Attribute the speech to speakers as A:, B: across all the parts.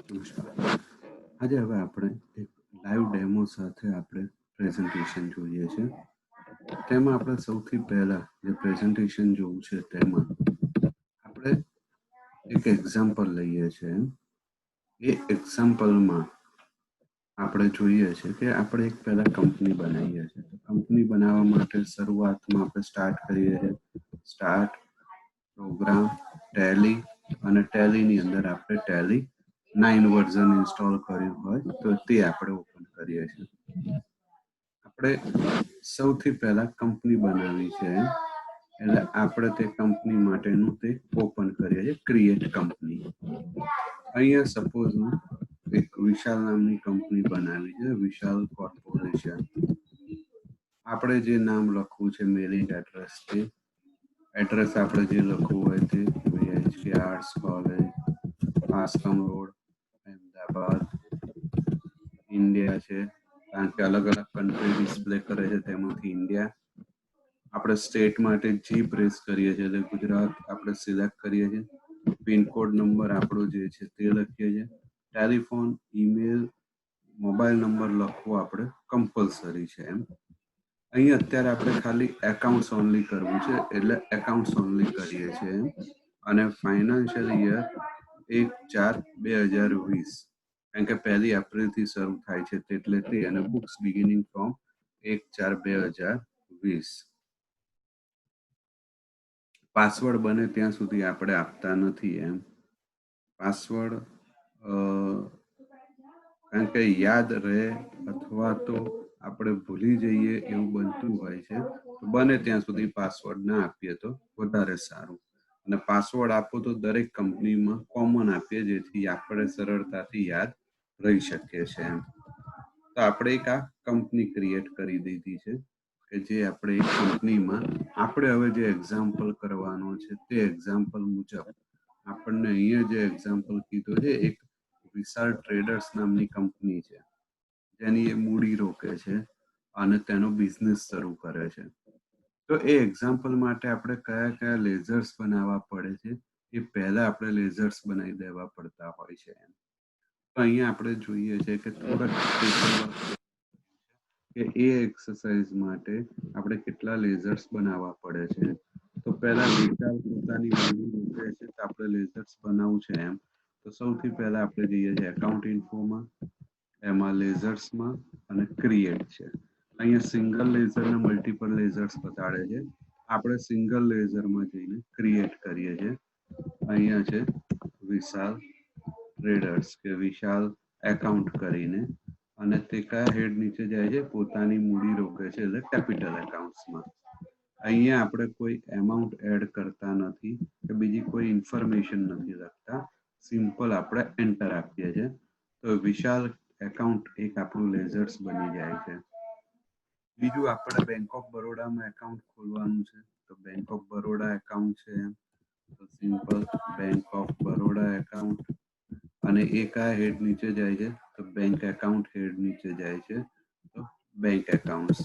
A: નમસ્કાર. આજે હવે આપણે એક લાઈવ ડેમો સાથે આપણે પ્રેઝન્ટેશન જોઈએ છે. તેમાં આપણે સૌથી પહેલા જે પ્રેઝન્ટેશન જોવું છે તેમાં આપણે એક એક્ઝામ્પલ લઈએ છીએ. એ એક્ઝામ્પલમાં આપણે જોઈએ છે કે આપણે એક પહેલા કંપની બનાવીએ છીએ. તો કંપની બનાવવા માટે શરૂઆતમાં આપણે સ્ટાર્ટ કરીએ છીએ. સ્ટાર્ટ પ્રોગ્રામ ટેલી અને ટેલીની અંદર આપણે ટેલી 9 વર્ઝન ઇન્સ્ટોલ કર્યું હોય તો તે આપણે ઓપન કરીએ છીએ. આપણે સૌથી પહેલા કંપની બનાવી છે એટલે આપણે તે કંપની માટેનું તે ઓપન કરીએ છીએ ક્રિએટ કંપની. અહીંયા સપોઝ હું એક વિશાલ નામની કંપની બનાવી છે, વિશાલ કોર્પોરેશન. આપણે જે નામ લખવું છે મેલિંગ એડ્રેસ તે એડ્રેસ આપણે જે લખવું હોય તે VHK આર્ટ્સ કોલેજ, આસકમ રોડ, અમદાવાદ, ઇન્ડિયા છે, કારણ કે અલગ અલગ કન્ટ્રી ડિસ્પ્લે કરે છે તેમાંથી ઇન્ડિયા. આપણે સ્ટેટ માટે જી પ્રેસ કરીએ છીએ એટલે ગુજરાત આપણે સિલેક્ટ કરીએ છીએ. પિનકોડ નંબર આપણો જે છે તે લખીએ છીએ. ટેલિફોન, ઈમેલ, મોબાઈલ નંબર લખવો આપણે કમ્પલસરી છે એમ. અહીં અત્યારે આપણે ખાલી એકાઉન્ટ્સ ઓનલી કરવું છે એટલે એકાઉન્ટ્સ ઓનલી કરીએ છીએ. અને ફાઇનાન્શિયલ યર 1/4/2020, કારણ કે 1 એપ્રિલથી શરૂ થાય છે એટલે તે અને બુક્સ બિગિનિંગ ફ્રોમ 1/4/2020. પાસવર્ડ બને ત્યાં સુધી આપણે આપતા નથી એમ. પાસવર્ડ કારણ કે યાદ રહે અથવા તો આપણે ભૂલી જઈએ એવું બનતું હોય છે, તો બને ત્યાં સુધી પાસવર્ડ ના આપીએ તો વધારે સારું. અને પાસવર્ડ આપો તો દરેક કંપનીમાં કોમન આપીએ જેથી આપણે સરળતાથી યાદ રહી શકીએ છે એમ. તો આપણે એક આ કંપની ક્રિએટ કરી દીધી છે કે જે આપણે એક કંપનીમાં આપણે હવે જે એક્ઝામ્પલ કરવાનો છે તે એક્ઝામ્પલ મુજબ આપણને અહીંયા જે એક્ઝામ્પલ કીધું છે એક વિશાલ ટ્રેડર્સ નામની કંપની છે જેની એ મૂડી રોકે છે અને તેનો બિઝનેસ શરૂ કરે છે. તો એ એક્ઝામ્પલ માટે આપણે કયા કયા લેઝર્સ બનાવવા પડે છે એ પહેલા આપણે લેઝર્સ બનાવી દેવા પડતા હોય છે એમ. તો અહીંયા આપણે જોઈએ છે કે થોડાક કે એ એક્સરસાઇઝ માટે આપણે કેટલા લેઝર્સ બનાવવા પડે છે. તો પહેલા વિશાલ પોતાની મૂડી રોકે છે તો આપણે લેઝર્સ બનાવવું છે એમ. તો સૌથી પહેલા આપણે જઈએ છીએ એકાઉન્ટ ઇન્ફોમાં, એમાં લેઝર્સમાં અને ક્રિએટ છે. અહીંયા સિંગલ લેઝર અને મલ્ટિપલ લેઝર્સ બતાડે છે. આપણે સિંગલ લેઝરમાં જઈને ક્રિએટ કરીએ છીએ. અહીંયા છે વિશાલ ટ્રેડર્સ કે વિશાલ એકાઉન્ટ કરીને, અને તે કયા હેડ નીચે જાય છે પોતાની મૂડી રોકે છે એટલે કેપિટલ એકાઉન્ટ્સમાં. અહીંયા આપણે કોઈ એમાઉન્ટ એડ કરતા નથી કે બીજી કોઈ ઇન્ફોર્મેશન નથી લખતા, સિમ્પલ આપણે એન્ટર આપીએ છીએ. તો વિશાલ એકાઉન્ટ એક આપણું લેઝર્સ બની જાય છે. બીજું આપણે બેંક ઓફ બરોડામાં એકાઉન્ટ ખોલવાનું છે. તો બેંક ઓફ બરોડા એકાઉન્ટ છે તો simple bank of Baroda account, અને એ કયા હેડ નીચે જાય છે તો બેંક એકાઉન્ટ હેડ નીચે જાય છે તો બેંક એકાઉન્ટ્સ.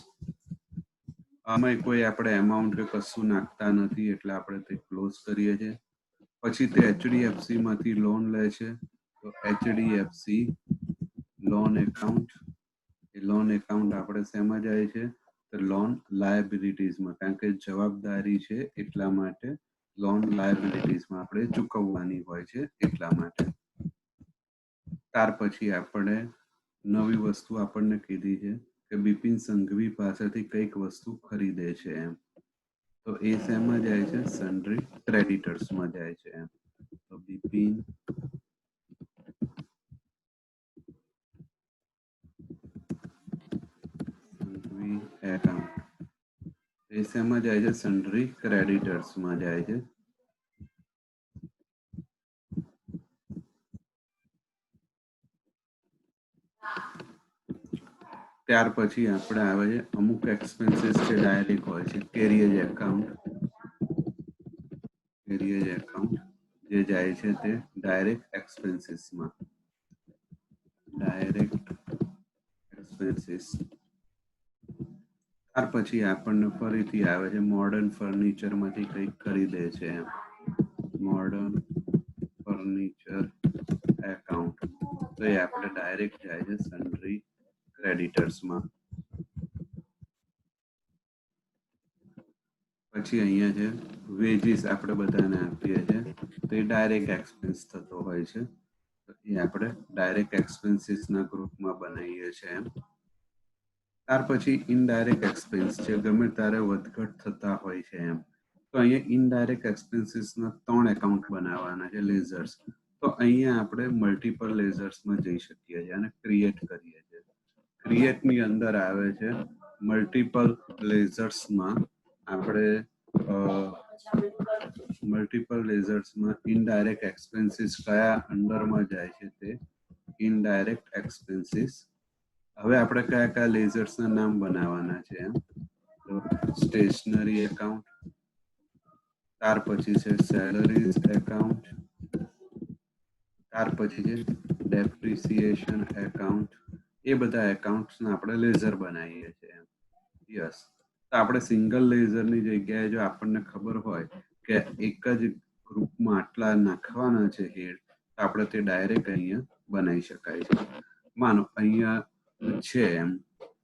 A: આમાં કોઈ આપણે એમાઉન્ટ કે કશું નાખતા નથી એટલે આપણે તે ક્લોઝ કરીએ છીએ. પછી તે HDFC માંથી લોન લે છે તો HDFC લોન એકાઉન્ટ. એ લોન એકાઉન્ટ આપણે શેમાં જાય છે તો લોન લાયબિલિટીઝમાં, કારણ કે જવાબદારી છે એટલા માટે લોન લાયબિલિટીઝમાં આપણે ચૂકવવાની હોય છે એટલા માટે. ત્યાર પછી આપણે નવી વસ્તુ આપણને કીધી છે કે બિપિન સંઘવી પાસેથી કઈક વસ્તુ ખરીદે છે એમ. તો એ શેમાં જાય છે સન્ડ્રી ક્રેડિટર્સમાં જાય છે એમ. તો બિપિન સંઘવી એકાઉન્ટ એ શેમાં જાય છે સન્ડ્રી ક્રેડિટર્સમાં જાય છે. ત્યાર પછી આપણે આવે છે અમુક એક્સપેન્સીસ છે ડાયરેક્ટ હોય છે કેરિયર એકાઉન્ટ. કેરિયર એકાઉન્ટ જે જાય છે તે ડાયરેક્ટ એક્સપેન્સીસમાં. Direct expenses. ત્યાર પછી આપણને ફરીથી આવે છે મોડર્ન ફર્નિચરમાંથી કંઈક ખરીદે છે એમ. Modern furniture account. તો એ આપણે ડાયરેક્ટ જાય છે સન્ડ્રી ક્રેડિટર્સમાં. પછી અહીંયા છે વેજીસ આપણે બધાને આપીએ છીએ તો એ ડાયરેક્ટ એક્સપેન્સ થતો હોય છે, તો એ આપણે ડાયરેક્ટ એક્સપેન્સીસના ગ્રુપમાં બનાવીએ છીએ એમ. ત્યાર પછી ઇનડાયરેક્ટ એક્સપેન્સ છે, ગમે ત્યારે વધઘટ થતા હોય છે એમ. તો અહીંયા ઇનડાયરેક્ટ એક્સપેન્સીસના 3 એકાઉન્ટ બનાવવાના છે લેઝર્સ. તો અહીંયા આપણે મલ્ટિપલ લેઝર્સમાં જઈ શકીએ છીએ અને ક્રિએટ કરીએ છીએ. ક્રિએટની અંદર આવે છે મલ્ટિપલ લેઝર્સમાં આપણે મલ્ટિપલ લેઝર્સમાં ઇનડાયરેક્ટ એક્સપેન્સીસ કયા અંડરમાં જાય છે તે ઇનડાયરેક્ટ એક્સપેન્સીસ. હવે આપણે કયા કયા લેઝર્સના નામ બનાવવાના છે એમ. તો સ્ટેશનરી એકાઉન્ટ, ત્યાર પછી છે સેલરીઝ એકાઉન્ટ, ત્યાર પછી છે ડેપ્રિસિએશન એકાઉન્ટ. એ બધા એકાઉન્ટ્સને આપણે લેઝર બનાવીએ છીએ એમ. યસ, તો આપણે સિંગલ લેઝરની જગ્યાએ જો આપણને ખબર હોય કે એક જ ગ્રુપમાં આટલા નાખવાના છે હેડ, તો આપણે તે ડાયરેક્ટ અહીંયા બનાવી શકાય છે. માનો અહીંયા છે એમ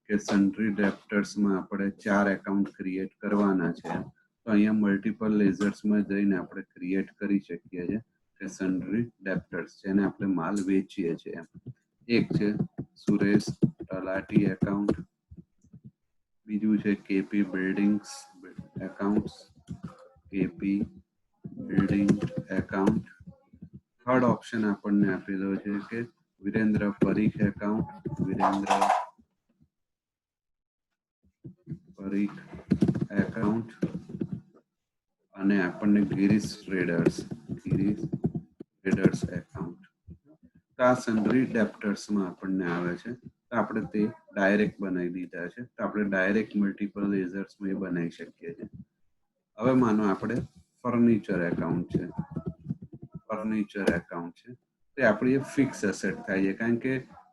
A: કે સન્ડ્રી ડેપ્ટર્સમાં આપણે 4 એકાઉન્ટ ક્રિએટ કરવાના છે, તો અહીંયા મલ્ટિપલ લેઝર્સમાં જઈને આપણે ક્રિએટ કરી શકીએ છીએ કે સન્ડ્રી ડેપ્ટર્સ, જેને આપણે માલ વેચીએ છીએ. એક છે સુરેશ તલાટી એકાઉન્ટ, બીજું છે KP buildings accounts, KP building account. Third option આપણને આપેલો છે કે વિરેન્દ્ર પરીખ એકાઉન્ટ, વિરેન્દ્ર પરીખ એકાઉન્ટ. અને આપણને ગિરીશ ટ્રેડર્સ એકાઉન્ટ. તો આ સન્ડ્રી ડેપ્ટર્સમાં આપણને આવે છે, તો આપણે તે ડાયરેક્ટ બનાવી દીધા છે. તો આપણે ડાયરેક્ટ મલ્ટિપલ લેઝર્સમાં એ બનાવી શકીએ છીએ. હવે માનો આપણે ફર્નિચર એકાઉન્ટ છે, ફર્નિચર એકાઉન્ટ છે તે આપણી ફિક્સ એસેટ થાય છે, કારણ કે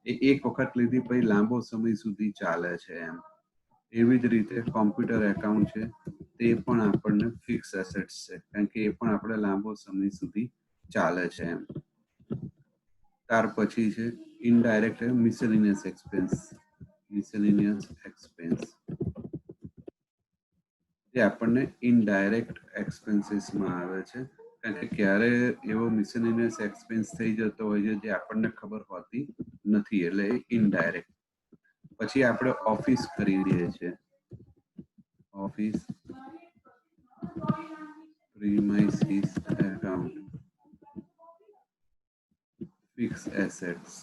A: એ એક વખત લીધી પછી લાંબો સમય સુધી ચાલે છે એમ. એવી જ રીતે કોમ્પ્યુટર એકાઉન્ટ છે, તે પણ આપણને ફિક્સ એસેટ્સ છે, કારણ કે એ પણ આપણે લાંબો સમય સુધી ચાલે છે એમ. ત્યાર પછી છે ઇનડાયરેક્ટ મિસેલિનિયસ એક્સપેન્સ, મિસેલિનિયસ એક્સપેન્સ એ આપણને ઇનડાયરેક્ટ એક્સપેન્સીસમાં આવે છે, કારણ કે ક્યારે એવો મિસેલિનિયસ એક્સપેન્સ થઈ જતો હોય છે જે આપણને ખબર હોતી નથી, એટલે ઇનડાયરેક્ટ. પછી આપણે ઓફિસ ખરીદીએ છીએ, ઓફિસ પ્રીમાઇસીસ એકાઉન્ટ, ફિક્સ એસેટ્સ.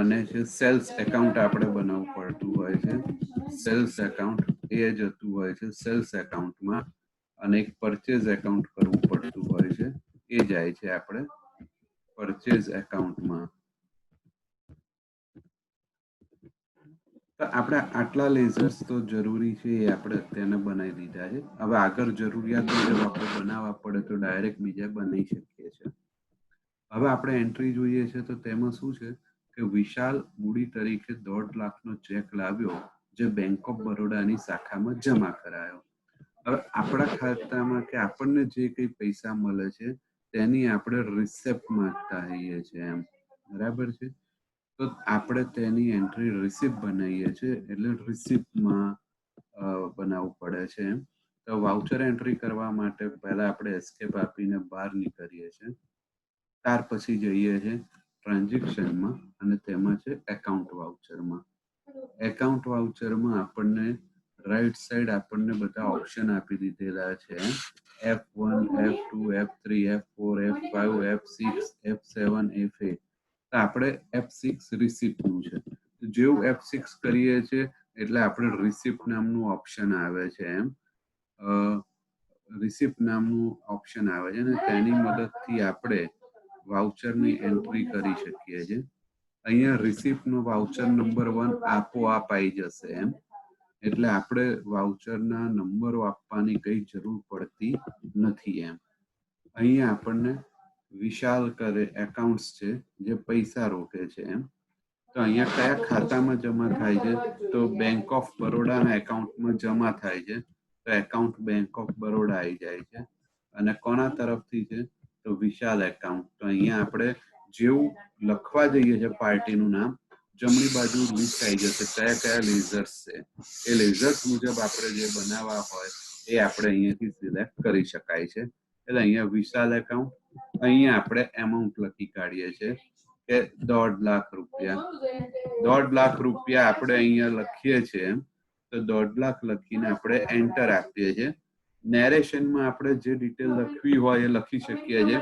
A: અને જે સેલ્સ એકાઉન્ટ આપણે બનાવવું પડતું હોય છે, સેલ્સ એકાઉન્ટ એ જતું હોય છે સેલ્સ એકાઉન્ટમાં, અને એક પરચેઝ એકાઉન્ટ કરવું પડતું હોય છે, એ જાય છે આપણે પરચેઝ એકાઉન્ટમાં. તો આપણે આટલા લેઝર્સ તો જરૂરી છે, એ આપણે તેને બનાવી દીધા છે. હવે આગળ જરૂરિયાત મુજબ આપણે બનાવવા પડે તો ડાયરેક્ટ બીજા બનાવી શકીએ છીએ. હવે આપણે એન્ટ્રી જોઈએ છે તો તેમાં શું છે કે વિશાલ મૂડી તરીકે 1.5 લાખનો ચેક લાવ્યો, જે બેંક ઓફ બરોડાની શાખામાં જમા કરાયો. હવે આપણા ખાતામાં કે આપણને જે કંઈ પૈસા મળે છે તેની આપણે રિસિપ્ટ માંગતા હોઈએ છીએ એમ, બરાબર છે. તો આપણે તેની એન્ટ્રી રિસિપ્ટ બનાવીએ છીએ, એટલે રિસિપ્ટમાં બનાવવું પડે છે એમ. તો વાઉચર એન્ટ્રી કરવા માટે પહેલા આપણે એસ્કેપ આપીને બહાર નીકળીએ છીએ. ત્યાર પછી જઈએ છે ટ્રાન્ઝેક્શનમાં, અને તેમાં છે એકાઉન્ટ વાઉચરમાં. એકાઉન્ટ વાઉચરમાં આપણને રાઈટ સાઈડ આપણને બધા ઓપ્શન આપી દીધેલા છે, F1 F2 F3 F4 F5 F6 F7 F8. તો આપણે F6 રિસિપ્ટનું છે, જેવું F6 કરીએ છીએ એટલે આપણે રિસિપ્ટ નામનું ઓપ્શન આવે છે એમ. રિસિપ્ટ નામનું ઓપ્શન આવે છે, અને તેની મદદથી આપણે વાઉચરની એન્ટ્રી કરી શકીએ છીએ. અહીંયા રિસિપ્ટનો વાઉચર નંબર 1 આપોઆપ આવી જશે એમ, એટલે આપણે વાઉચરના નંબરો આપવાની કઈ જરૂર પડતી નથી એમ. અહીંયા આપણને વિશાલ કરે એકાઉન્ટ્સ છે જે પૈસા રોકે છે એમ. તો અહીંયા કયા ખાતામાં જમા થાય છે, તો બેંક ઓફ બરોડાના એકાઉન્ટમાં જમા થાય છે, તો એકાઉન્ટ બેંક ઓફ બરોડા આવી જાય છે. અને કોના તરફથી છે, તો વિશાલ એકાઉન્ટ. તો અહીંયા આપણે જેવું લખવા જઈએ છે પાર્ટીનું નામ, જમણી બાજુ લિસ્ટ આવી જશે કયા કયા લેઝર્સ છે. એ લેઝર્સ મુજબ આપણે જે બનાવવા હોય એ આપણે અહીંયાથી સિલેક્ટ કરી શકાય છે. એટલે અહીંયા વિશાલ એકાઉન્ટ, અહીંયા આપણે એમાઉન્ટ લખી કાઢીએ છીએ કે 1.5 લાખ રૂપિયા. 1.5 લાખ રૂપિયા આપણે અહીંયા લખીએ છીએ, તો 1.5 લાખ લખીને આપણે એન્ટર આપીએ છીએ. નેરેશનમાં આપણે જે ડિટેલ લખવી હોય એ લખી શકીએ છીએ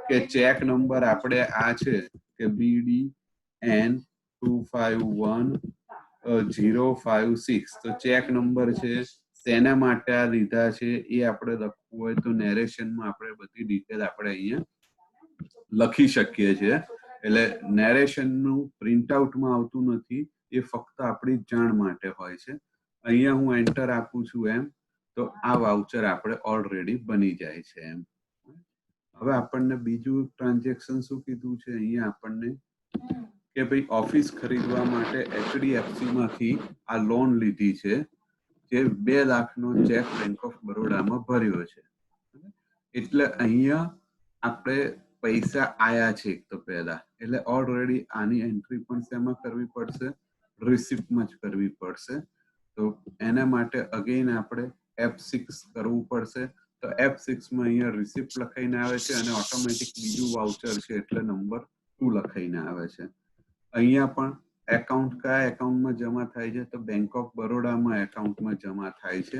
A: કે ચેક નંબર આપણે આ છે કે BDN 251056, તો ચેક નંબર છે, તેના માટે આ લીધા છે એ આપણે લખવું હોય તો નેરેશનમાં આપણે બધી ડિટેલ આપણે અહીંયા લખી શકીએ છીએ. એટલે નેરેશનનું પ્રિન્ટ આઉટમાં આવતું નથી, એ ફક્ત આપણી જાણ માટે હોય છે. અહીંયા હું એન્ટર આપું છું એમ, તો આ વાઉચર આપણે ઓલરેડી બની જાય છે એમ. હવે આપણને બીજું ટ્રાન્ઝેક્શન શું કીધું છે અહીંયા આપણને કે ભાઈ ઓફિસ ખરીદવા માટે HDFC માંથી આ લોન લીધી છે, જે 2 લાખનો ચેક બેંક ઓફ બરોડામાં ભર્યો છે. એટલે અહીંયા આપણે પૈસા આયા છે એક તો પહેલા, એટલે ઓલરેડી આની એન્ટ્રી પણ શેમાં કરવી પડશે? રિસિપ્ટમાં જ કરવી પડશે. તો એના માટે અગેન આપણે F6 કરવું પડશે. તો F6 માં અહીંયા રિસિપ્ટ લખાઈને આવે છે અને ઓટોમેટિક બીજું વાઉચર છે એટલે નંબર 2 લખાઈને આવે છે. અહીંયા પણ એકાઉન્ટ કયા એકાઉન્ટમાં જમા થાય છે? તો બેંક ઓફ બરોડામાં એકાઉન્ટમાં જમા થાય છે.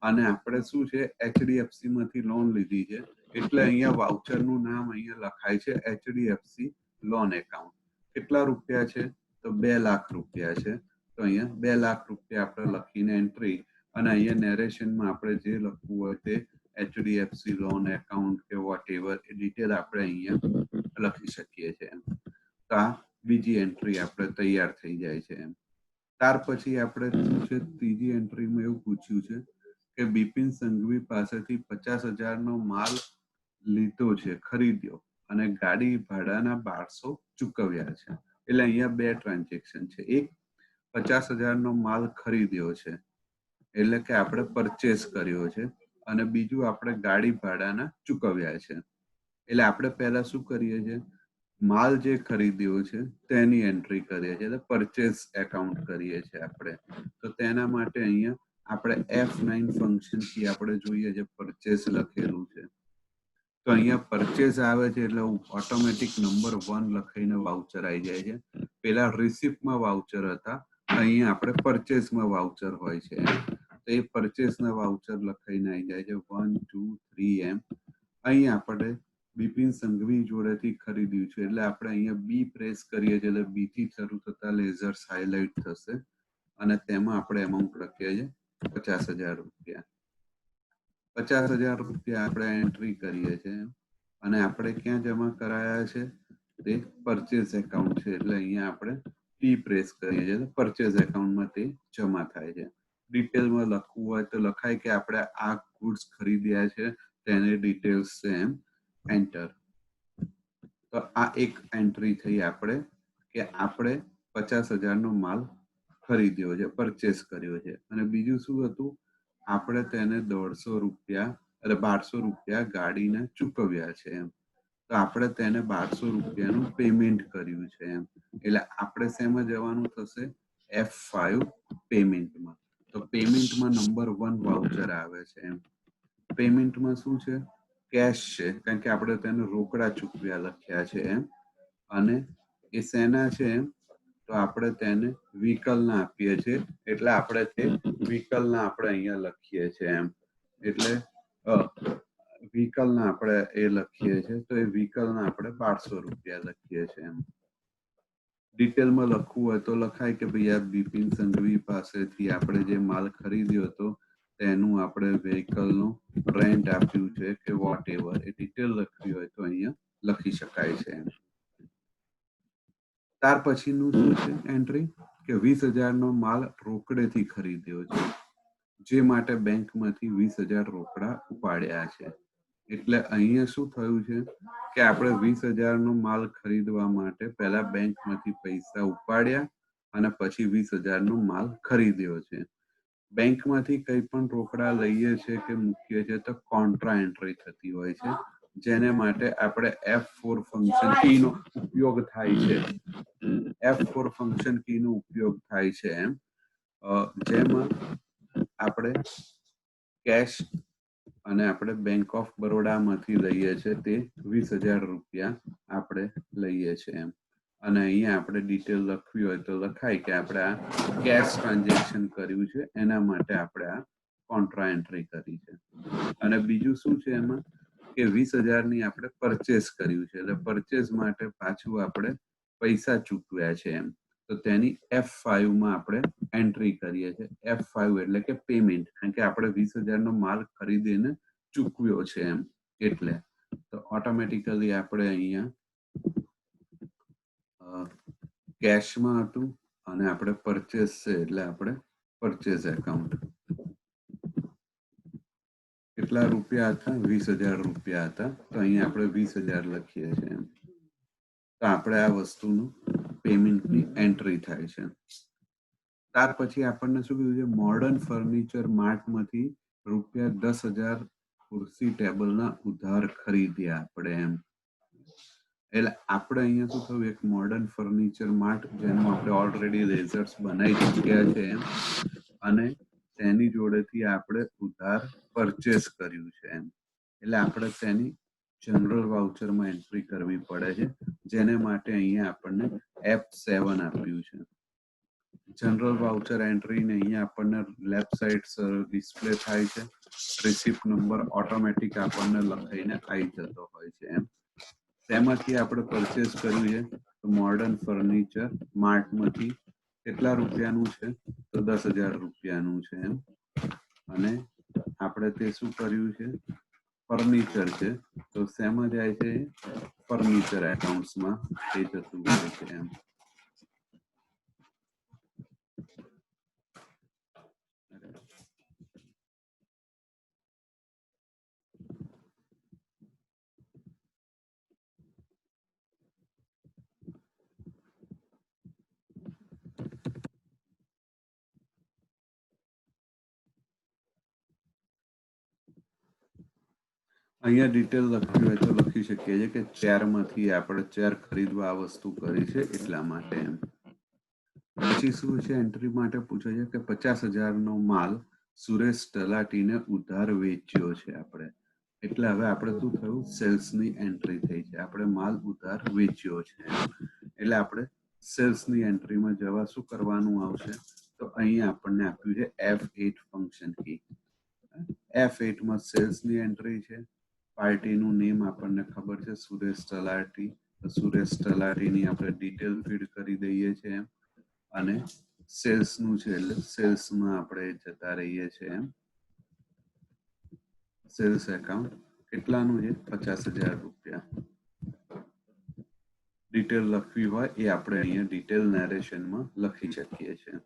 A: અને આપણે શું છે HDFC માંથી લોન લીધી છે એટલે અહીંયા વાઉચરનું નામ અહીંયા લખાય છે HDFC લોન એકાઉન્ટ. કેટલા રૂપિયા છે? તો 2 લાખ રૂપિયા છે. તો અહીંયા 2 લાખ રૂપિયા આપણે લખીને એન્ટ્રી, અને અહીંયા નેરેશનમાં આપણે જે લખવું હોય તે HDFC લોન એકાઉન્ટ કે વોટ એવર એ ડિટેલ આપણે અહીંયા લખી શકીએ છીએ. તો આ બીજી એન્ટ્રી આપણે તૈયાર થઈ જાય છે એમ. ત્યાર પછી આપણે શું છે ત્રીજી એન્ટ્રીમાં એવું પૂછ્યું છે કે બિપિન સંઘવી પાસેથી 50,000 નો માલ લીધો છે, ખરીદ્યો, અને ગાડી ભાડાના 1200 ચૂકવ્યા છે. એટલે અહીંયા બે ટ્રાન્ઝેક્શન છે. એક 50,000 નો માલ ખરીદ્યો છે એટલે કે આપણે પરચેસ કર્યો છે, અને બીજું આપણે ગાડી ભાડાના ચૂકવ્યા છે. એટલે આપણે પહેલા શું કરીએ છીએ? માલ જે ખરીદ્યો છે તેની એન્ટ્રી કરીએ છીએ, એટલે પરચેસ એકાઉન્ટ કરીએ છીએ આપણે. તો તેના માટે અહીંયા આપણે F9 ફંક્શન થી આપણે જોઈએ છે પરચેસ લખેલું છે. તો અહીંયા પરચેસ આવે છે એટલે ઓટોમેટિક નંબર 1 લખાઈને વાઉચર આવી જાય છે. પેલા રિસિપ્ટમાં વાઉચર હતા, અહીંયા આપણે પરચેસમાં વાઉચર હોય છે. તો એ પરચેસના વાઉચર લખાઈને આવી જાય છે 1 2 3 એમ. અહીંયા આપણે બિપિન સંઘવી જોડેથી ખરીદ્યું છે એટલે આપણે અહીંયા બી પ્રેસ કરીએ છીએ એટલે બી થી શરૂ થતા લેઝર્સ હાઇલાઇટ થશે, અને તેમાં આપણે એમાઉન્ટ લખીએ છીએ 50,000 રૂપિયા. 50,000 રૂપિયા આપણે એન્ટ્રી કરીએ છીએ, અને આપણે ક્યાં જમા કરાયા છે? તે પરચેસ એકાઉન્ટ છે એટલે અહીંયા આપણે ટી પ્રેસ કરીએ છીએ, પરચેસ એકાઉન્ટમાં તે જમા થાય છે. ડિટેલમાં લખવું હોય તો લખાય કે આપણે આ ગુડ્સ ખરીદ્યા છે તેની ડિટેલ્સ છે એમ, એન્ટર. તો આ એક એન્ટ્રી થઈ આપણે કે આપણે 50,000 નો માલ ખરીદ્યો છે, પરચેસ કર્યો છે. અને બીજું શું હતું? આપણે તેને 150 રૂપિયા એટલે 1200 રૂપિયા ગાડીને ચૂકવ્યા છે એમ. તો આપણે તેને 1200 રૂપિયાનું પેમેન્ટ કર્યું છે એમ. એટલે આપણે શેમાં જવાનું થશે? F5 પેમેન્ટમાં. તો પેમેન્ટમાં નંબર 1 વાઉચર આવે છે એમ. પેમેન્ટમાં શું છે? કેશ છે, કારણ કે આપણે તેને રોકડા ચૂકવ્યા લખ્યા છે એમ. અને એ શેના છે એમ? તો આપણે તેને વ્હીકલના આપીએ છીએ એટલે આપણે તે વ્હીકલના આપણે અહીંયા લખીએ છીએ એમ. એટલે વ્હીકલના આપણે એ લખીએ છીએ, તો એ વ્હીકલના આપણે 1200 રૂપિયા લખીએ છીએ એમ. ડિટેલમાં લખવું હોય તો લખાય કે ભાઈ આ બિપિન સંઘવી પાસેથી આપણે જે માલ ખરીદ્યો હતો તેનું આપણે વ્હીકલનું રેન્ટ આપ્યું છે કે વોટ એવર, એ ડિટેલ લખવી હોય તો અહીંયા લખી શકાય છે એમ. ત્યાર પછીનું શું છે એન્ટ્રી? કે 20,000 નો માલ રોકડેથી ખરીદ્યો છે, જે માટે બેંકમાંથી 20,000 રોકડા ઉપાડ્યા છે. એટલે અહીંયા શું થયું છે કે આપણે 20,000 નો માલ ખરીદવા માટે પહેલા બેંકમાંથી પૈસા ઉપાડ્યા અને પછી 20,000 નો માલ ખરીદ્યો છે. બેંકમાંથી કંઈ પણ રોકડા લઈએ છે કે મૂકીએ છીએ તો કોન્ટ્રા એન્ટ્રી થતી હોય છે, જેને માટે આપણે F4 ફંક્શન કીનો ઉપયોગ થાય છે. F4 ફંક્શન કીનો ઉપયોગ થાય છે જેમાં આપણે કેશ અને આપણે બેંક ઓફ બરોડામાંથી લઈએ છે તે 20,000 રૂપિયા આપણે લઈએ છે અને અહીંયા આપણે ડિટેલ લખવી હોય તો લખાય કે આપણે આ કેશ ટ્રાન્ઝેક્શન કર્યું છે એના માટે આપણે આ કોન્ટ્રા એન્ટ્રી કરી છે. અને બીજું શું છે એમાં કે 20,000 ની આપણે પરચેસ કર્યું છે એટલે પરચેસ માટે પાછું આપણે પૈસા ચૂકવ્યા છે તો તેની F5 માં આપણે એન્ટ્રી કરીએ છીએ. F5 એટલે કે પેમેન્ટ, કારણ કે આપણે 20,000 નો માલ ખરીદીને ચૂકવ્યો છે એટલે તો ઓટોમેટિકલી આપણે અહીંયા કેશમાં હતું અને આપણે પરચેસ છે એટલે આપણે પરચેસ એકાઉન્ટ. કેટલા રૂપિયા હતા? 20,000 રૂપિયા હતા. તો અહીંયા આપણે 20,000 લખીએ છીએ તો આપણે આ વસ્તુનું પેમેન્ટની એન્ટ્રી થાય છે. ત્યાર પછી આપણને શું કીધું છે? મોડર્ન ફર્નિચર માર્ટમાંથી રૂપિયા 10,000 ખુરશી ટેબલના ઉધાર ખરીદ્યા આપણે એટલે આપણે અહીંયા શું થયું? એક મોડર્ન ફર્નિચર માર્ટ જેનું આપણે ઓલરેડી લેઝર્સ બનાવી ચૂક્યા છે અને તેની જોડેથી આપણે ઉધાર પરચેસ કર્યું છે એટલે આપણે તેની જનરલ વાઉચરમાં એન્ટ્રી કરવી પડે છે જેને માટે અહીંયા આપણને F7 આપ્યું છે. જનરલ વાઉચર એન્ટ્રી ને અહીંયા આપણને લેફ્ટ સાઈડ ડિસ્પ્લે થાય છે. રિસિપ્ટ નંબર ઓટોમેટિક આપણને લખાઈને આવી જતો હોય છે તેમાંથી આપણે પરચેસ કર્યું છે તો મોડર્ન ફર્નિચર માર્ટમાંથી કેટલા રૂપિયાનું છે? તો 10,000 રૂપિયાનું છે અને આપણે તે શું કર્યું છે? ફર્નિચર છે તો શેમાં જાય છે? ફર્નિચર એકાઉન્ટ્સમાં તે જતું હોય છે અહીંયા ડિટેલ લખવી હોય તો લખી શકીએ છીએ કે ચેરમાંથી આપણે ચેર ખરીદવા આ વસ્તુ કરી છે એટલા માટે પછી શું છે? એન્ટ્રી માટે પૂછે છે કે 50,000 નો માલ સુરેશ તલાટીને ઉધાર વેચ્યો છે આપણે એટલે હવે આપણે શું થયું? સેલ્સની એન્ટ્રી થઈ છે. આપણે માલ ઉધાર વેચ્યો છે એટલે આપણે સેલ્સની એન્ટ્રીમાં જવા શું કરવાનું આવશે? તો અહીંયા આપણને આપ્યું છે F8 ફંક્શન કી. F8 માં સેલ્સની એન્ટ્રી છે. પાર્ટીનું નેમ આપણને ખબર છે સુરેશ તલાટી. સુરેશ તલાટીની આપણે ડિટેલ ફીડ કરી દઈએ છીએ અને સેલ્સનું છે એટલે સેલ્સમાં આપણે જતા રહીએ છીએ સેલ્સ એકાઉન્ટ કેટલાનું છે? 50,000 રૂપિયા. ડિટેલ લખવી હોય એ આપણે અહીંયા ડિટેલ નેરેશનમાં લખી શકીએ છીએ.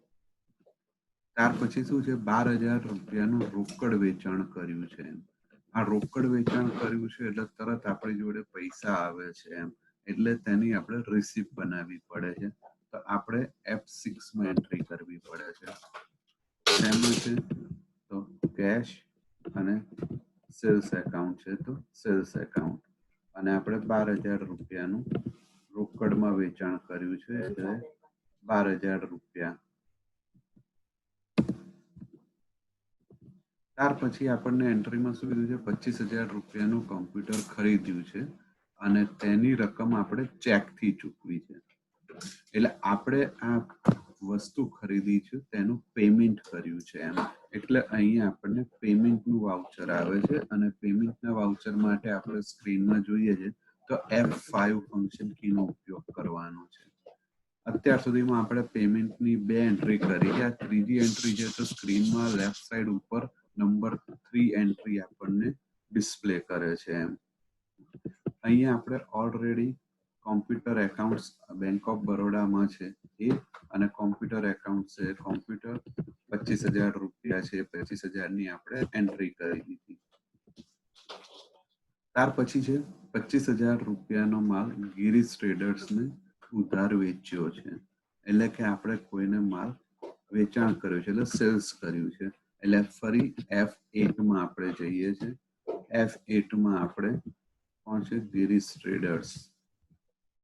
A: ત્યાર પછી શું છે? 12,000 રૂપિયાનું રોકડ વેચાણ કર્યું છે. આ રોકડ વેચાણ કર્યું છે એટલે તરત આપણી જોડે પૈસા આવે છે એટલે તેની આપણે રિસિપ્ટ બનાવવી પડે છે તો આપણે F6 માં એન્ટ્રી કરવી પડે છે. શેમાં છે? તો કેશ અને સેલ્સ એકાઉન્ટ છે તો સેલ્સ એકાઉન્ટ અને આપણે 12,000 રૂપિયાનું રોકડમાં વેચાણ કર્યું છે એટલે 12,000 રૂપિયા. ત્યાર પછી આપણને એન્ટ્રીમાં શું કીધું છે? 25,000 રૂપિયાનું કોમ્પ્યુટર ખરીદ્યું છે અને તેની રકમ આપણે ચેકથી ચૂકવી છે એટલે આપણે આ વસ્તુ ખરીદી છે તેનું પેમેન્ટ કર્યું છે એટલે અહીંયા આપણને પેમેન્ટનું વાઉચર આવે છે અને પેમેન્ટના વાઉચર માટે આપણે સ્ક્રીનમાં જોઈએ છે તો F5 ફંક્શન કીનો ઉપયોગ કરવાનો છે. અત્યાર સુધીમાં આપણે પેમેન્ટની 2 એન્ટ્રી કરી છે. આ ત્રીજી એન્ટ્રી છે તો સ્ક્રીનમાં લેફ્ટ સાઈડ ઉપર નંબર 3 એન્ટ્રી આપણને ડિસ્પ્લે કરે છે અહીંયા આપણે already computer accounts bank of બરોડામાં છે એ અને કોમ્પ્યુટર એકાઉન્ટ છે કોમ્પ્યુટર 25,000 રૂપિયા છે 25,000 ની આપણે એન્ટ્રી કરી દીધી. ત્યાર પછી છે 25,000 રૂપિયાનો માલ ગિરીશ ટ્રેડર્સને ઉધાર વેચ્યો છે એટલે કે આપણે કોઈને માલ વેચાણ કર્યું છે એટલે સેલ્સ કર્યું છે એટલે ફરી F8 માં આપણે જઈએ છીએ. F8 માં આપણે કોણ છે? ગિરીશ ટ્રેડર્સ.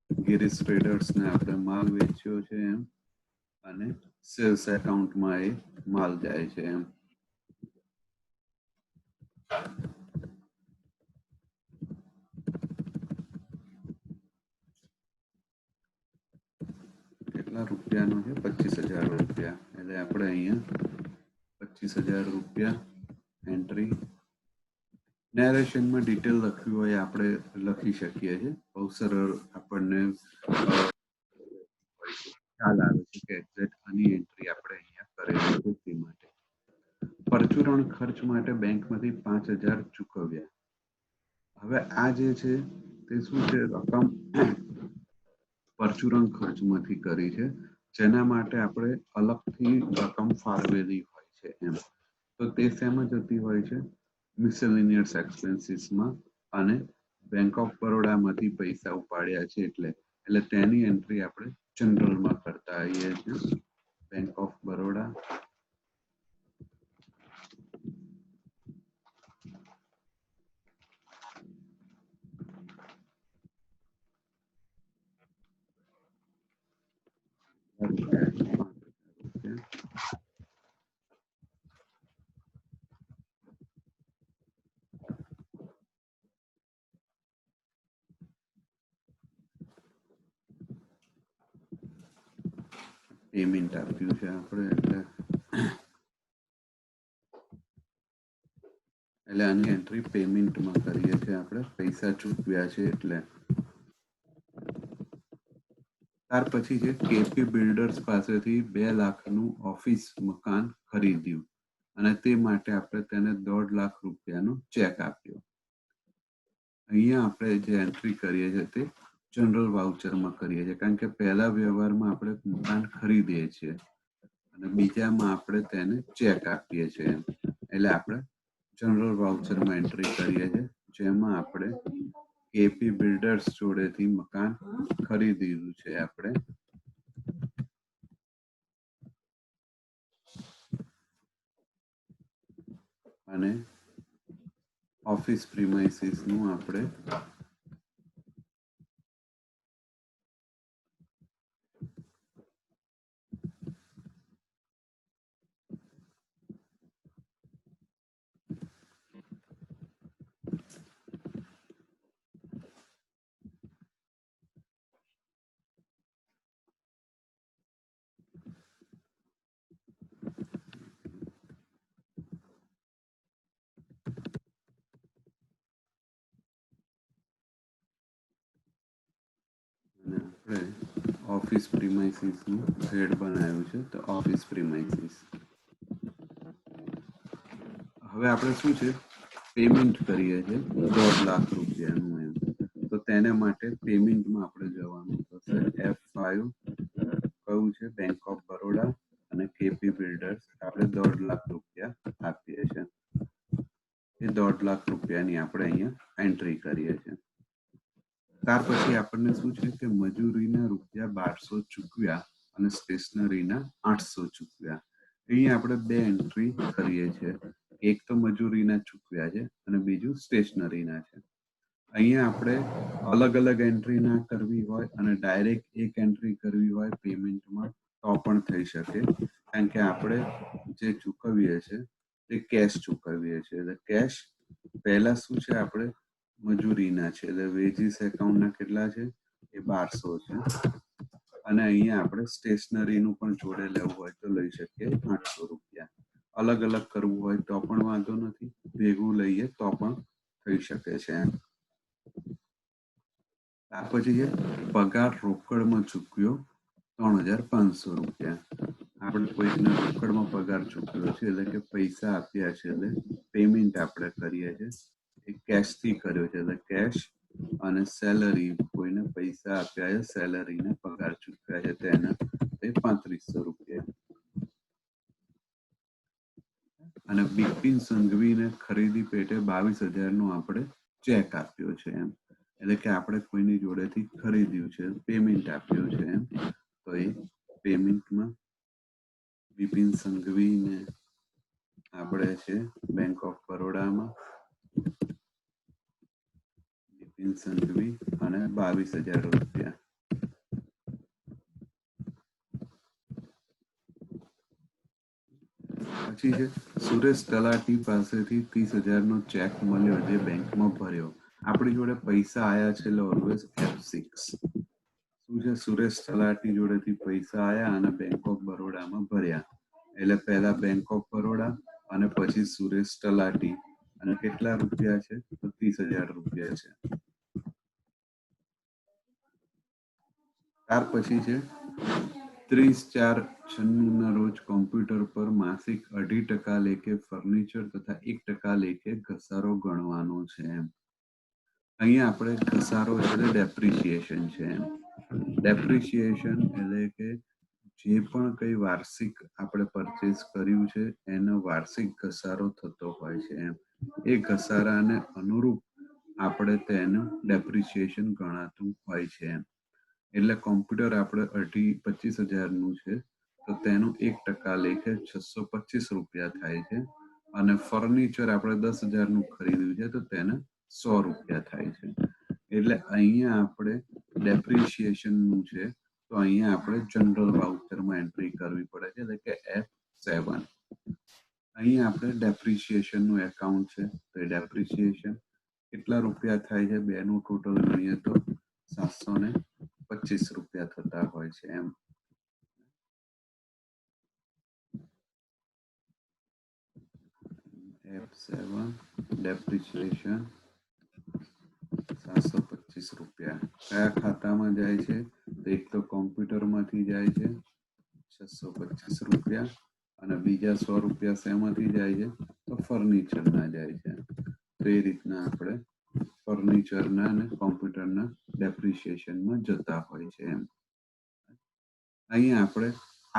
A: ગિરીશ ટ્રેડર્સ ને આપણે માલ વેચ્યો છે એમ, અને સેલ્સ એકાઉન્ટમાં એ માલ જાય છે એમ. કેટલા રૂપિયાનો છે? 25,000 રૂપિયા. એટલે આપણે અહીંયા 25,000 રૂપિયા એન્ટ્રી. નેરેશનમાં ડિટેલ લખ્યું હોય આપણે લખી શકીએ છીએ. બહુ સરળ આપણને ખ્યાલ આવે છે કે એક્ઝેક્ટ આની એન્ટ્રી આપણે અહીંયા કરેલી છે તે માટે. પરચુરણ ખર્ચ માટે બેંકમાંથી 5,000 ચૂકવ્યા. હવે આ જે છે તે શું છે? રકમ પરચુરણ ખર્ચમાંથી કરી છે, જેના માટે આપણે અલગથી રકમ ફાળવેલી હોય છે એમ. તો તે શેમાં જતી હોય છે? મિસેલેનિયસ એક્સપેન્સીસમાં. અને બેંક ઓફ બરોડામાંથી પૈસા ઉપાડ્યા છે એટલે તેની એન્ટ્રી આપણે જનરલમાં કરતા આવીએ છીએ. બેંક ઓફ બરોડા, પેમેન્ટ આપ્યું છે આપણે એટલે આની એન્ટ્રી પેમેન્ટમાં કરીએ છીએ આપણે, પૈસા ચૂકવ્યા છે એટલે. ત્યાર પછી છે કેપી બિલ્ડર્સ પાસેથી 2 લાખનું ઓફિસ મકાન ખરીદ્યું, અને તે માટે આપણે તેને 1.5 લાખ રૂપિયાનો ચેક આપ્યો. અહીંયા આપણે જે એન્ટ્રી કરીએ છીએ તે જનરલ વાઉચરમાં કરીએ છીએ, કારણ કે પહેલા વ્યવહારમાં આપણે મકાન ખરીદીએ છીએ અને બીજામાં આપણે તેને ચેક આપીએ છીએ. એટલે આપણે જનરલ વાઉચરમાં એન્ટ્રી કરીએ છીએ, જેમાં આપણે કેપી બિલ્ડર્સ જોડેથી મકાન ખરીદ્યું છે આપણે. અને ઓફિસ પ્રીમાઇસીસનું આપણે ઓફિસ પ્રીમાઇસીસનું હેડ બનાવ્યું છે, તો ઓફિસ પ્રીમાઇસીસ. હવે આપણે શું છે? પેમેન્ટ કરીએ છીએ 1.5 લાખ રૂપિયાનું એમ. તો તેને માટે પેમેન્ટમાં આપણે જવાનું થશે F5. કયું છે? બેંક ઓફ બરોડા અને કેપી બિલ્ડર્સ. આપણે 1.5 લાખ રૂપિયા આપીએ છીએ. એ 1.5 લાખ રૂપિયાની આપણે અહીંયા એન્ટ્રી કરીએ છીએ. ત્યાર પછી આપણને શું છે કે મજૂરીના રૂપિયા 1200 ચૂકવ્યા અને સ્ટેશનરીના 800 ચૂકવ્યા. અહીંયા આપણે 2 એન્ટ્રી કરીએ છીએ. એક તો મજૂરીના ચૂકવ્યા છે અને બીજું સ્ટેશનરીના છે. અહીંયા આપણે અલગ અલગ એન્ટ્રી ના કરવી હોય અને ડાયરેક્ટ એક એન્ટ્રી કરવી હોય પેમેન્ટમાં તો પણ થઈ શકે, કારણ કે આપણે જે ચૂકવીએ છીએ તે કેશ ચૂકવીએ છીએ. એટલે કેશ પહેલા શું છે? આપણે મજૂરીના છે એટલે વેજીસ એકાઉન્ટના કેટલા છે? એ 1200 છે. અને અહીંયા આપણે સ્ટેશનરીનું પણ જોડે લેવું હોય તો લઈ શકીએ 800 રૂપિયા. અલગ અલગ કરવું હોય તો પણ વાંધો નથી, ભેગું લઈએ તો પણ થઈ શકે છે. ત્યાર પછી છે પગાર રોકડમાં ચૂકવ્યો 3,500 રૂપિયા. આપણે કોઈકને રોકડમાં પગાર ચૂકવ્યો છે એટલે કે પૈસા આપ્યા છે એટલે પેમેન્ટ આપણે કરીએ છીએ. એ કેશથી કર્યો છે એટલે કેશ. અને સેલરી, કોઈને પૈસા આપ્યા છે, સેલરીને પગાર ચૂકવ્યા છે તેના, તે 3500 રૂપિયા. અને બિપિન સંઘવીને ખરીદી પેટે 22,000નો આપણે ચેક આપ્યો છે એમ. એટલે કે આપણે કોઈની જોડેથી ખરીદ્યું છે, પેમેન્ટ આપ્યું છે એમ. તો એ પેમેન્ટમાં બિપિન સંઘવીને આપણે છે બેંક ઓફ બરોડામાં સંઘવી અને 22,000 રૂપિયા. પછી છે સુરેશ તલાટી પાસેથી 30,000 નો ચેક મળ્યો જે બેંકમાં ભર્યો. આપણી જોડે પૈસા આયા છે એટલે ઓલવેઝ F6. શું છે સુરેશ તલાટી જોડેથી પૈસા આયા અને બેંક ઓફ બરોડામાં ભર્યા. એટલે પહેલા બેંક ઓફ બરોડા અને પછી સુરેશ તલાટી અને કેટલા રૂપિયા છે તો 30,000 રૂપિયા છે. ત્યાર પછી છે 30/4/96 ના રોજ કોમ્પ્યુટર પર માસિક 2.5% લેખે ફર્નિચર તથા 1% લેખે ઘસારો ગણવાનો છે એમ. અહીંયા આપણે ઘસારો એટલે ડેપ્રિસિએશન છે એમ. ડેપ્રિસિએશન એટલે કે જે પણ કઈ વાર્ષિક આપણે પરચેસ કર્યું છે એનો વાર્ષિક ઘસારો થતો હોય છે એમ. એ ઘસારાને અનુરૂપ આપણે તેનું ડેપ્રિસિએશન ગણાતું હોય છે એમ. એટલે કોમ્પ્યુટર આપણે 25,000 નું છે તો તેનું 1% લેખે 625 રૂપિયા થાય છે અને ફર્નિચર આપણે 10,000 નું ખરીદ્યું છે તો તેને 100 રૂપિયા થાય છે. એટલે અહીંયા આપણે ડેપ્રિસિએશન નું છે તો અહીંયા આપણે જનરલ વાઉચરમાં એન્ટ્રી કરવી પડે છે એટલે કે F7. અહીંયા આપણે ડેપ્રિસિએશન નું એકાઉન્ટ છે તો એ ડેપ્રિસિએશન કેટલા રૂપિયા થાય છે બેનું ટોટલ ગણીએ તો 725 રૂપિયા થતા હોય છે એમ. F7 ડેપ્રિસિએશન 725 રૂપિયા કયા ખાતામાં જાય છે તો એક તો કોમ્પ્યુટરમાંથી જાય છે 625 રૂપિયા અને બીજા 100 રૂપિયા શેમાંથી જાય છે તો ફર્નિચરના જાય છે. તો એ રીતના આપણે ફર્નિચરના અને કોમ્પ્યુટરના ડેપ્રિસિએશનમાં જતા હોય છે એમ. અહીંયા આપણે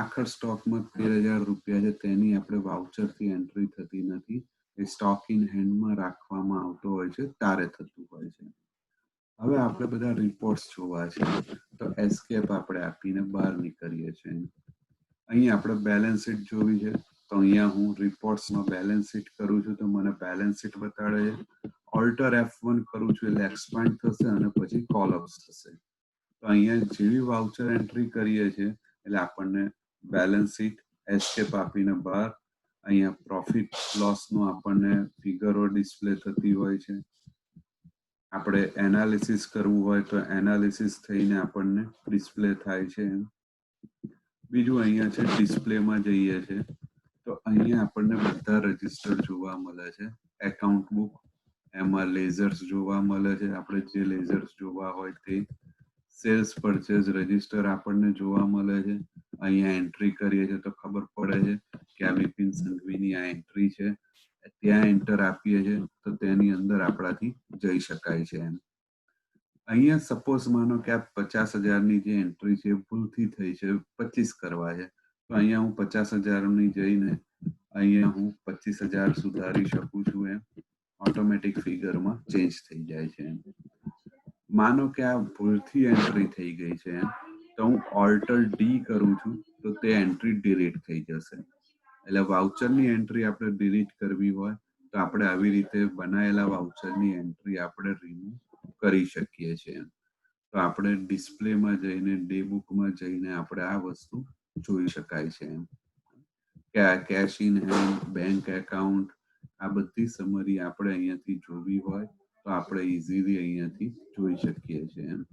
A: આખર સ્ટોકમાં 13,000 રૂપિયા છે તેની આપણે વાઉચરથી એન્ટ્રી થતી નથી. એ સ્ટોક ઇન હેન્ડમાં રાખવામાં આવતો હોય છે ત્યારે થતું હોય છે. હવે આપણે બધા રિપોર્ટ્સ જોવા છે તો એસ્કેપ આપણે આપીને બહાર નીકળીએ છીએ. અહીં આપણે બેલેન્સ શીટ જોવી છે તો અહીંયા હું રિપોર્ટ્સમાં બેલેન્સ શીટ કરું છું તો મને બેલેન્સ શીટ બતાડે છે. ઓલ્ટર F1 કરું છું એટલે એક્સપાન્ડ થશે અને પછી કોલમ્સ થશે. તો અહીંયા જેવી વાઉચર એન્ટ્રી કરીએ છીએ એટલે આપણને બેલેન્સ શીટ એસ્કેપ આપીને બહાર અહીંયા પ્રોફિટ લોસ નો આપણને ફિગરો ડિસ્પ્લે થતી હોય છે. આપણે એનાલિસિસ કરવું હોય તો એનાલિસિસ થઈને આપણને ડિસ્પ્લે થાય છે. બીજું અહીંયા છે ડિસ્પ્લેમાં જઈએ છે તો અહીંયા આપણને બધા રજિસ્ટર જોવા મળે છે. એકાઉન્ટ બુક એમાં લેઝર્સ જોવા મળે છે. આપણે જે લેઝર્સ જોવા હોય તે સેલ્સ પરચેઝ રજિસ્ટર આપણને જોવા મળે છે. અહીંયા એન્ટ્રી કરીએ છીએ તો ખબર પડે છે કે આ વિપિન સંઘવીની આ એન્ટ્રી છે. ત્યાં એન્ટર આપીએ છીએ તો તેની અંદર આપણાથી જઈ શકાય છે એમ. અહીંયા સપોઝ માનો કે આ 50,000 ની જે એન્ટ્રી છે ભૂલથી થઈ છે 25 કરવા છે તો અહીંયા હું 50,000 ની જઈને અહીંયા હું 25,000 સુધારી શકું છું એમ. ઓટોમેટિક ફિગરમાં ચેન્જ થઈ જાય છે એમ. માનો કે આ ભૂલથી એન્ટ્રી થઈ ગઈ છે એમ તો હું ઓલ્ટર ડી કરું છું તો તે એન્ટ્રી ડિલીટ થઈ જશે. એટલે વાઉચરની એન્ટ્રી આપણે ડિલીટ કરવી હોય તો આપણે આવી રીતે બનાવેલા વાઉચરની એન્ટ્રી આપણે રિમૂવ કરી શકીએ છીએ. તો આપણે ડિસ્પ્લેમાં જઈને ડે બુકમાં જઈને આપણે આ વસ્તુ જોઈ શકાય છે એમ. કે આ cash in hand bank account આ બધી સમરી આપણે અહીંયાથી જોવી હોય તો આપણે ઇઝીલી અહીંયાથી જોઈ શકીએ છીએ એમ.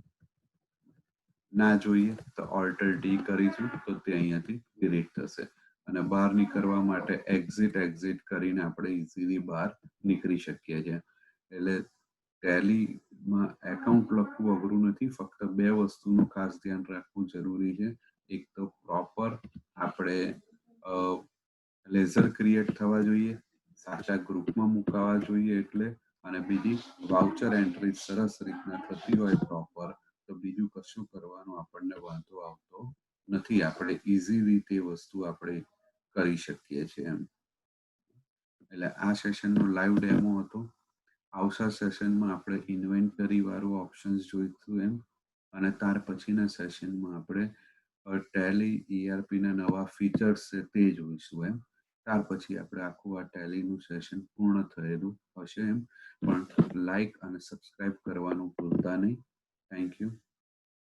A: ના જોઈએ તો ઓલ્ટર ડી કરીશું તો તે અહીંયાથી ડિલીટ થશે અને બહાર નીકળવા માટે એક્ઝિટ કરીને આપણે ઇઝીલી બહાર નીકળી શકીએ છીએ. એટલે ટેલીમાં એકાઉન્ટ લખવું અઘરું નથી. ફક્ત બે વસ્તુનું ખાસ ધ્યાન રાખવું જરૂરી છે. એક તો પ્રોપર આપણે લેઝર ક્રિએટ થવા જોઈએ, સાચા ગ્રુપમાં મુકાવા જોઈએ એટલે અને બીજી વાઉચર એન્ટ્રી સરસ રીતના થતી હોય પ્રોપર તો બીજું કશું કરવાનો આપણને વાંધો આવતો નથી. આપણે ઇઝીલી તે વસ્તુ આપણે કરી શકીએ છીએ એમ. એટલે આ સેશનનો લાઈવ ડેમો હતો. આવતા સેશનમાં આપણે ઇન્વેન્ટરી વાળું ઓપ્શન્સ જોઈશું એમ અને ત્યાર પછીના સેશનમાં આપણે ટેલી ERP ના નવા ફીચર્સ છે તે જોઈશું એમ. ત્યાર પછી આપણે આખું આ ટેલીનું સેશન પૂર્ણ થયેલું હશે એમ. પણ લાઈક અને સબસ્ક્રાઇબ કરવાનું ભૂલતા નહીં. Thank you.